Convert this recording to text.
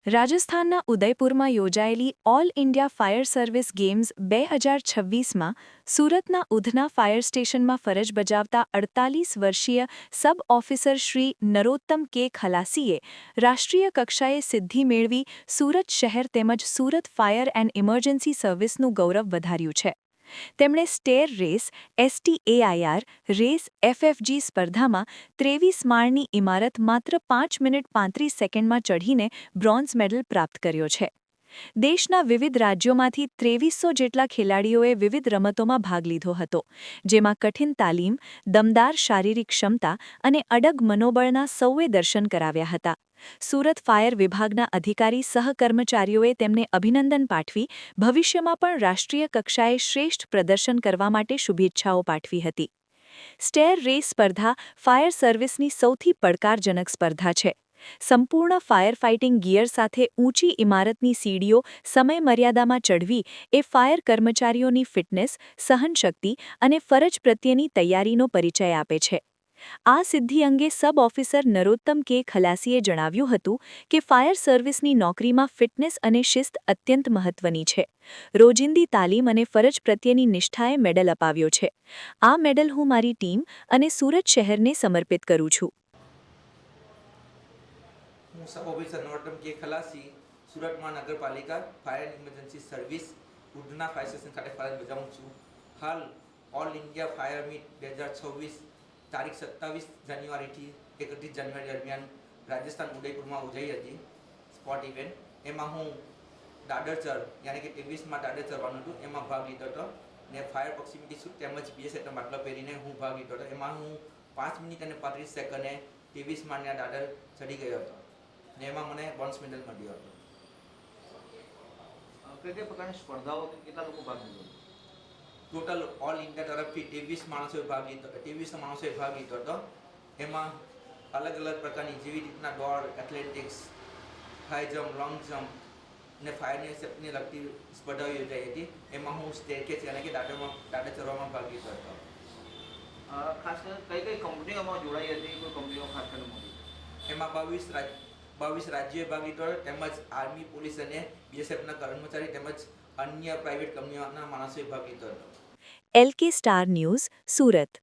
રાજસ્થાનના ઉદયપુરમાં યોજાયેલી all India fire service games 2026માં સુરતના ઉધના ફાયર સ્ટેશનમાં ફરજ બજાવતા 48 વર્ષીય સબ ઓફિસર શ્રી નરોત્તમ કે ખલાસીએ રાષ્ટ્રીય કક્ષાએ સિદ્ધિ મેળવી સુરત શહેર તેમજ સુરત ફાયર એન્ડ ઇમરજન્સી સર્વિસનું ગૌરવ વધાર્યું છે. તેમણે stair race STAIR race FFG સ્પર્ધામાં 23 માળની ઇમારત માત્ર 5 મિનિટ 35 સેકન્ડમાં ચઢીને બ્રોન્ઝ મેડલ પ્રાપ્ત કર્યો છે. દેશના વિવિધ રાજ્યોમાંથી 2300 જેટલા ખેલાડીઓએ વિવિધ રમતોમાં ભાગ લીધો હતો, જેમાં કઠિન તાલીમ, દમદાર શારીરિક ક્ષમતા અને અડગ મનોબળના સૌએ દર્શન કરાવ્યા હતા. સુરત ફાયર વિભાગના અધિકારી સહકર્મચારીઓએ તેમને અભિનંદન પાઠવી ભવિષ્યમાં પણ રાષ્ટ્રીય કક્ષાએ શ્રેષ્ઠ પ્રદર્શન કરવા માટે શુભેચ્છાઓ પાઠવી હતી. સ્ટેર રેસ સ્પર્ધા ફાયર સર્વિસની સૌથી પડકારજનક સ્પર્ધા છે. સંપૂર્ણ ફાયર ફાઇટિંગ ગિયર સાથે ઊંચી ઇમારતની સીડીઓ સમયમર્યાદામાં ચઢવી એ ફાયર કર્મચારીઓની ફિટનેસ, સહનશક્તિ અને ફરજ પ્રત્યેની તૈયારીનો પરિચય આપે છે. આ સિદ્ધિ અંગે સબ ઓફિસર નરોત્તમ કે ખલાસીએ જણાવ્યું હતું કે ફાયર સર્વિસની નોકરીમાં ફિટનેસ અને શિસ્ત અત્યંત મહત્વની છે. રોજિંદી તાલીમ અને ફરજ પ્રત્યેની નિષ્ઠાએ મેડલ અપાવ્યો છે. આ મેડલ હું મારી ટીમ અને સુરત શહેરને સમર્પિત કરું છું. હું સબ ઓફિસર નરોત્તમ કે ખલાસી સુરત મહાનગરપાલિકા fire and emergency service Udhna fire station ખાતે ફરજ બજાવું છું. હાલ ઓલ ઇન્ડિયા ફાયર મીટ 2026 તારીખ 27 જાન્યુઆરીથી 31 જાન્યુઆરી દરમિયાન રાજસ્થાન ઉદયપુરમાં યોજાઈ હતી સ્પોર્ટ ઇવેન્ટ. એમાં હું દાદર ચઢ યાની કે 23માં દાદર ચઢવાનું હતું, એમાં ભાગ લીધો હતો ને ફાયર પ્રોક્સિમિટી સૂટ તેમજ BSFના બાટલો પહેરીને હું ભાગ લીધો હતો. એમાં હું 5 મિનિટ અને 35 સેકન્ડે 23 માળના દાદર ચડી ગયો હતો ને એમાં મને બ્રોન્ઝ મેડલ મળ્યો હતો. કઈ કઈ પ્રકારની સ્પર્ધાઓ કેટલા લોકો ભાગ લીધો? ટોટલ ઓલ ઇન્ડિયા તરફથી 23 માણસોએ ભાગ લીધો હતો. એમાં અલગ અલગ પ્રકારની જેવી રીતના દોડ, athletics, high jump, long jump ને ફાયરની સેફ્ટીને લગતી સ્પર્ધાઓ યોજાઈ હતી. એમાં હું સ્ટેરકેસ યાની કે દાદર ચડવામાં ભાગ લીધો હતો. ખાસ કરીને કઈ કંપનીઓમાં જોડાઈ હતી? કોઈ કંપનીઓ ખાસ કરીને મળી? એમાં 22 રાજ્યોએ ભાગ લીધો હતો, તેમજ આર્મી, પોલીસ અને BSFના કર્મચારી તેમજ અન્ય પ્રાઇવેટ કંપનીઓના માણસોએ ભાગ લીધો હતો. LK star news, Surat.